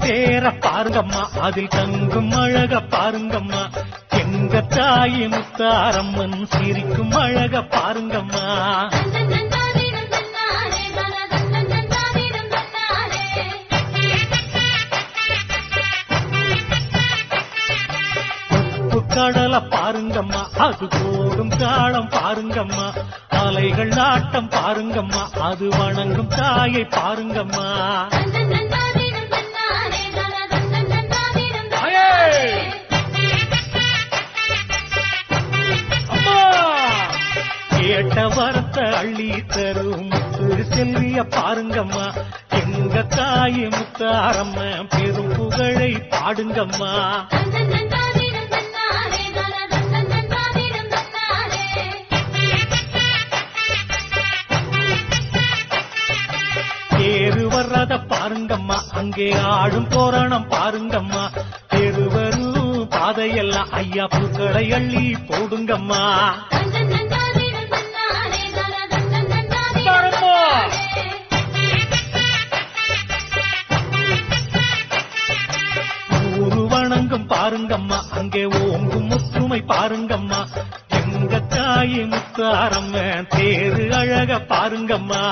தேர பாருங்கம்மா, அதில் தங்கும் அழக பாருங்கம்மா. எங்க தாயி முத்தாரம்மன் சிரிக்கும் அழக பாருங்கம்மா. கடல பாருங்கம்மா, அது போடும் தாளம் பாருங்கம்மா. அலைகள் நாட்டம் பாருங்கம்மா, அது வணங்கும் தாயை பாருங்கம்மா. கேட்ட வரத்த அள்ளி தரும் செல்விய பாருங்கம்மா. எங்க தாயை முத்தாரம்ம பெரும் புகழை பாடுங்கம்மா. தேரு வர்றத பாருங்கம்மா, அங்கே ஆடும் தோரணம் பாருங்கம்மா. தெருவரும் பாதையெல்லாம் ஐயா பூக்களை அள்ளி போடுங்கம்மா. ஊரு வணங்கும் பாருங்கம்மா, அங்கே ஓங்கும் முத்துமை பாருங்கம்மா. எங்க தாயி முத்தாரம்ம தேரு அழக பாருங்கம்மா.